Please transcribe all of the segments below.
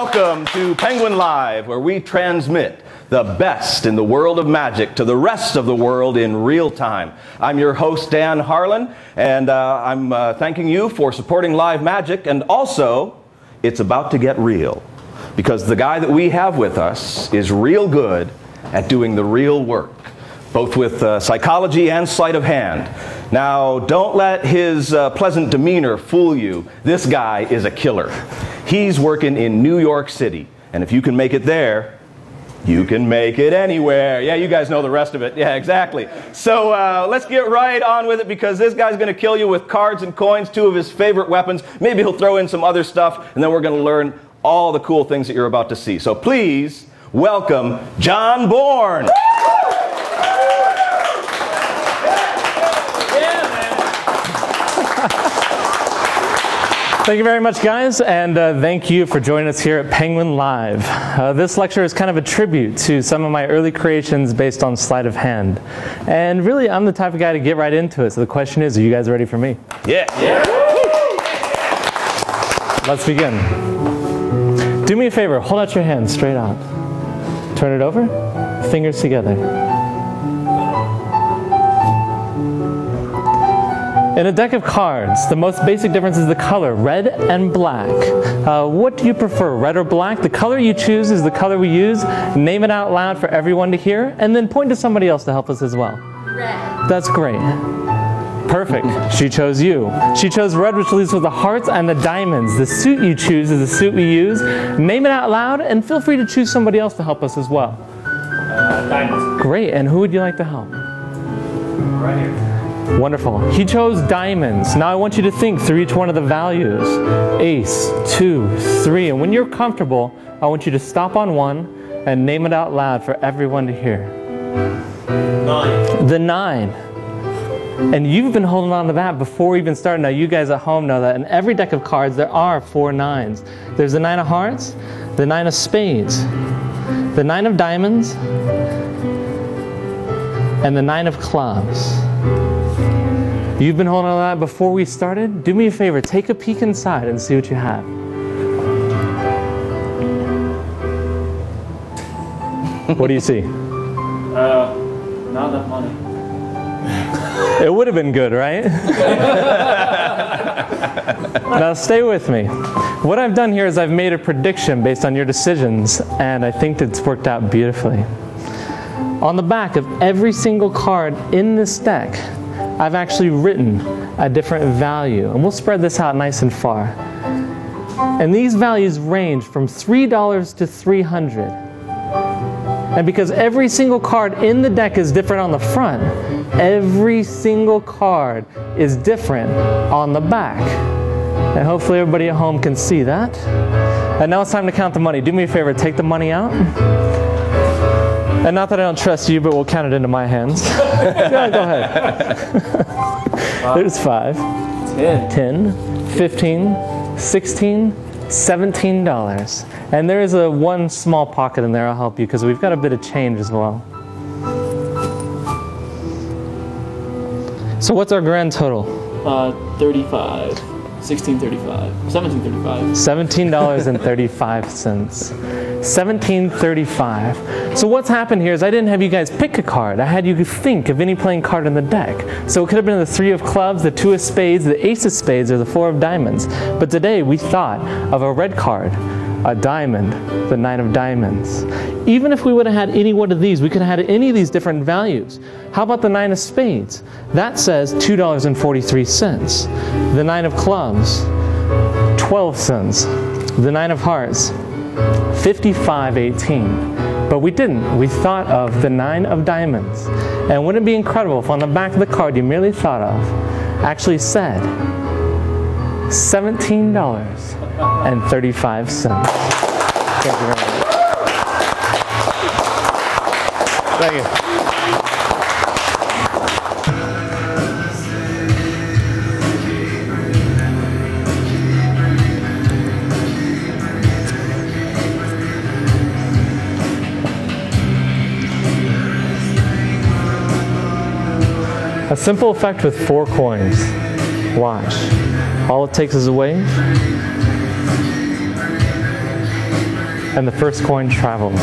welcome to Penguin Live, where we transmit the best in the world of magic to the rest of the world in real time. I'm your host, Dan Harlan, and I'm thanking you for supporting live magic, and also, it's about to get real, because the guy that we have with us is real good at doing the real work, both with psychology and sleight of hand. Now, don't let his pleasant demeanor fool you. This guy is a killer. He's working in New York City, and if you can make it there, you can make it anywhere. Yeah, you guys know the rest of it. Yeah, exactly. So let's get right on with it, because this guy's going to kill you with cards and coins, two of his favorite weapons. Maybe he'll throw in some other stuff, and then we're going to learn all the cool things that you're about to see. So please welcome John Bourne. Thank you very much, guys, and thank you for joining us here at Penguin Live. This lecture is kind of a tribute to some of my early creations based on sleight of hand. And really, I'm the type of guy to get right into it. So the question is, are you guys ready for me? Yeah. Let's begin. Do me a favor, hold out your hands straight out. Turn it over, fingers together. In a deck of cards, the most basic difference is the color, red and black. What do you prefer, red or black? The color you choose is the color we use. Name it out loud for everyone to hear, and then point to somebody else to help us as well. Red. That's great. Perfect. She chose you. She chose red, which leads with the hearts and the diamonds. The suit you choose is the suit we use. Name it out loud, and feel free to choose somebody else to help us as well. Diamonds. Great, and who would you like to help? Right here. Wonderful. He chose diamonds. Now I want you to think through each one of the values. Ace, 2, 3. And when you're comfortable, I want you to stop on one and name it out loud for everyone to hear. 9. The 9. And you've been holding on to that before we even started. Now you guys at home know that in every deck of cards there are 4 9s. There's the 9 of hearts, the 9 of spades, the 9 of diamonds, and the 9 of clubs. You've been holding on to that before we started? Do me a favor, take a peek inside and see what you have. What do you see? Not enough money. It would have been good, right? Now stay with me. What I've done here is I've made a prediction based on your decisions, and I think it's worked out beautifully. On the back of every single card in this deck, I've actually written a different value, and we'll spread this out nice and far. And these values range from $3 to $300. And because every single card in the deck is different on the front, every single card is different on the back. And hopefully everybody at home can see that. And now it's time to count the money. Do me a favor, take the money out. And not that I don't trust you, but we'll count it into my hands. Yeah, go ahead. There's 5, 10, 15, 16, $17. And there is one small pocket in there. I'll help you because we've got a bit of change as well. So what's our grand total? 35. 1635. 1735. $17.35. $17.35. So what's happened here is I didn't have you guys pick a card. I had you think of any playing card in the deck. So it could have been the 3 of clubs, the 2 of spades, the ace of spades, or the 4 of diamonds. But today we thought of a red card, a diamond, the 9 of diamonds. Even if we would have had any one of these, we could have had any of these different values. How about the 9 of spades? That says $2.43. The 9 of clubs, 12 cents. The 9 of hearts, 55.18. But we didn't. We thought of the 9 of diamonds. And wouldn't it be incredible if on the back of the card you merely thought of actually said $17.35. Thank you very much. Thank you. A simple effect with 4 coins. Watch. All it takes is a wave. and the first coin travels.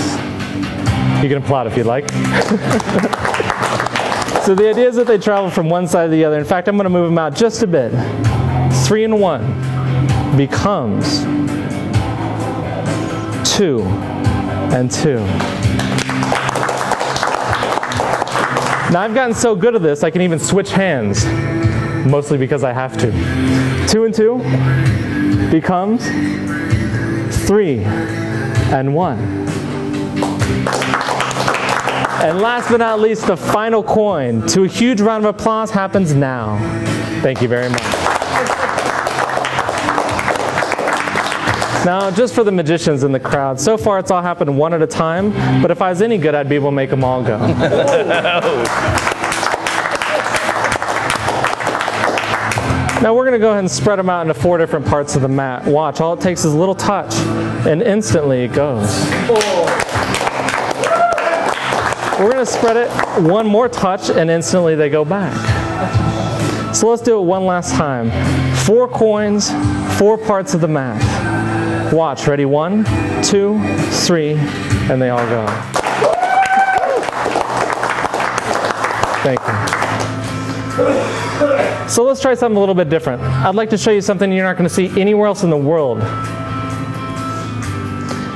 You can applaud if you'd like. So the idea is that they travel from one side to the other. In fact, I'm going to move them out just a bit. 3 and 1 becomes 2 and 2. Now I've gotten so good at this, I can even switch hands, mostly because I have to. 2 and 2 becomes 3 and 1. And last but not least, the final coin. To a huge round of applause happens now. Thank you very much. Now, just for the magicians in the crowd, so far it's all happened one at a time, but if I was any good, I'd be able to make them all go. Now we're going to go ahead and spread them out into 4 different parts of the mat. Watch, all it takes is a little touch, and instantly it goes. We're going to spread it one more touch, and instantly they go back. So let's do it one last time. 4 coins, 4 parts of the mat. Watch, ready? 1, 2, 3, and they all go. Thank you. So let's try something a little bit different. I'd like to show you something you're not going to see anywhere else in the world.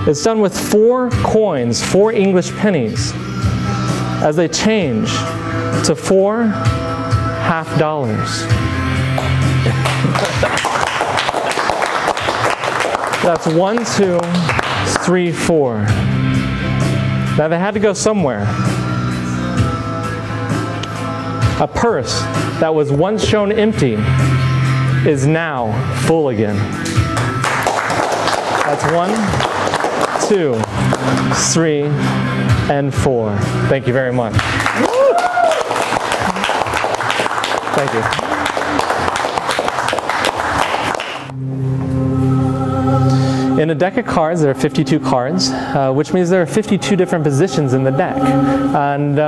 It's done with 4 coins, 4 English pennies, as they change to 4 half dollars. That's 1, 2, 3, 4. Now they had to go somewhere. A purse that was once shown empty is now full again. That's 1, 2, 3, and 4. Thank you very much. Thank you. In a deck of cards, there are 52 cards, which means there are 52 different positions in the deck. And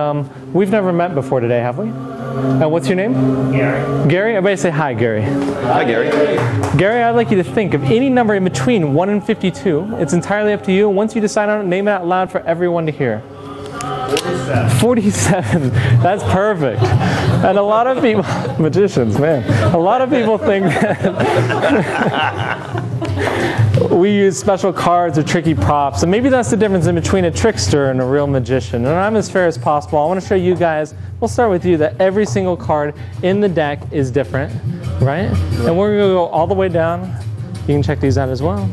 we've never met before today, have we? And what's your name? Gary. Gary? Everybody say hi, Gary. Hi, Gary. Gary, I'd like you to think of any number in between 1 and 52. It's entirely up to you. Once you decide on it, name it out loud for everyone to hear. 47. That's perfect. And a lot of people, magicians, man, a lot of people think that we use special cards or tricky props, and maybe that's the difference in between a trickster and a real magician. And I'm as fair as possible. I want to show you guys, we'll start with you, that every single card in the deck is different, right? And we're going to go all the way down. You can check these out as well.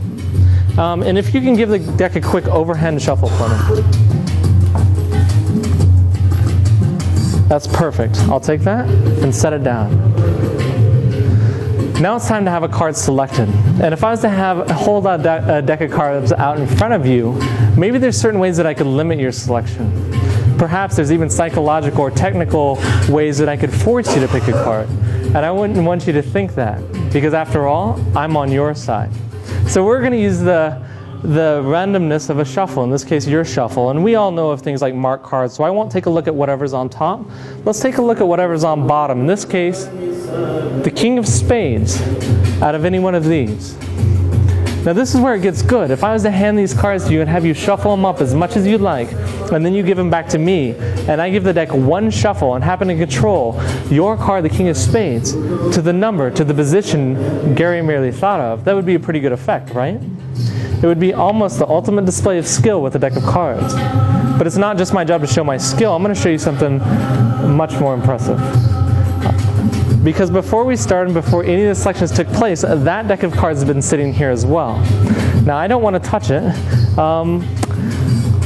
And if you can give the deck a quick overhand shuffle for me. That's perfect. I'll take that and set it down. Now it's time to have a card selected. And if I was to hold a deck of cards out in front of you, maybe there's certain ways that I could limit your selection. Perhaps there's even psychological or technical ways that I could force you to pick a card. And I wouldn't want you to think that, because after all, I'm on your side. So we're going to use the randomness of a shuffle, in this case your shuffle, and we all know of things like marked cards, so I won't take a look at whatever's on top. Let's take a look at whatever's on bottom. In this case, the King of Spades out of any one of these. Now this is where it gets good. If I was to hand these cards to you and have you shuffle them up as much as you'd like, and then you give them back to me, and I give the deck one shuffle and happen to control your card, the King of Spades, to the number, to the position Gary merely thought of, that would be a pretty good effect, right? It would be almost the ultimate display of skill with a deck of cards. But it's not just my job to show my skill. I'm going to show you something much more impressive. Because before we started, before any of the selections took place, that deck of cards has been sitting here as well. Now, I don't want to touch it.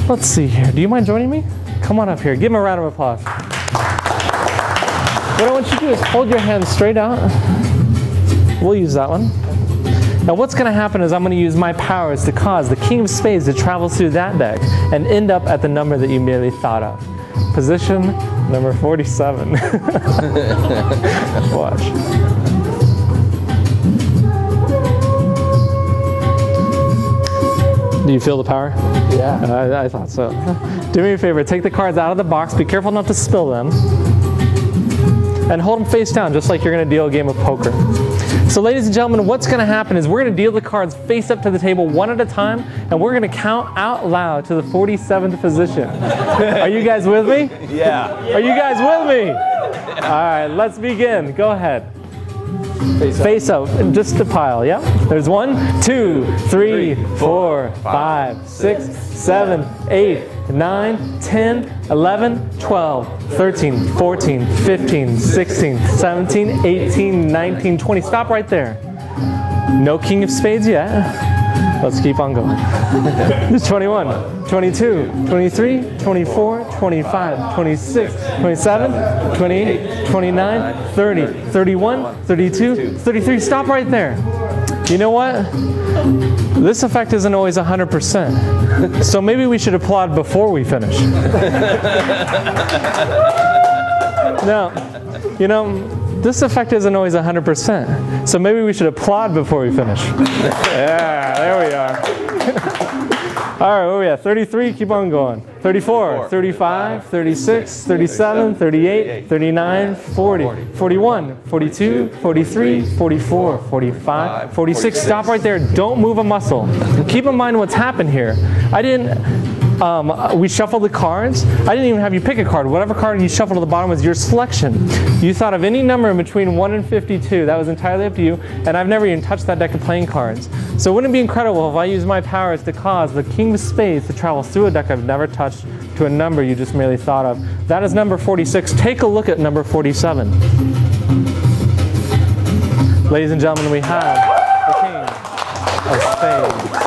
Let's see here. Do you mind joining me? Come on up here. Give him a round of applause. What I want you to do is hold your hand straight out. We'll use that one. Now what's going to happen is I'm going to use my powers to cause the King of Spades to travel through that deck and end up at the number that you merely thought of. Position number 47. Watch. Do you feel the power? Yeah. I thought so. Do me a favor, take the cards out of the box. Be careful not to spill them. and hold them face down, just like you're going to deal a game of poker. So ladies and gentlemen, what's going to happen is we're going to deal the cards face up to the table one at a time, and we're going to count out loud to the 47th position. Are you guys with me? Yeah. Are you guys with me? All right, let's begin. Go ahead. Face up, just a pile, yeah? There's 1, 2, 3, 4, 5, 6, 7, 8, 9, 10, 11, 12, 13, 14, 15, 16, 17, 18, 19, 20. Stop right there. No king of spades yet. Let's keep on going. There's 21, 22, 23, 24, 25, 26, 27, 28, 29, 30, 31, 32, 33. Stop right there. You know what? This effect isn't always 100%. So maybe we should applaud before we finish. Now, you know, this effect isn't always 100%. So maybe we should applaud before we finish. Yeah, there we are. All right, where are we at? 33, keep on going. 34, 35, 36, 37, 38, 39, 40, 41, 42, 43, 44, 45, 46. Stop right there. Don't move a muscle. Keep in mind what's happened here. We shuffled the cards. I didn't even have you pick a card. Whatever card you shuffled to the bottom was your selection. You thought of any number in between 1 and 52. That was entirely up to you, and I've never even touched that deck of playing cards. So wouldn't it be incredible if I used my powers to cause the king of spades to travel through a deck I've never touched to a number you just merely thought of? That is number 46. Take a look at number 47. Ladies and gentlemen, we have the king of spades.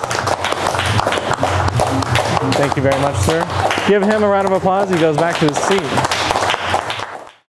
Thank you very much, sir. Give him a round of applause. He goes back to his seat.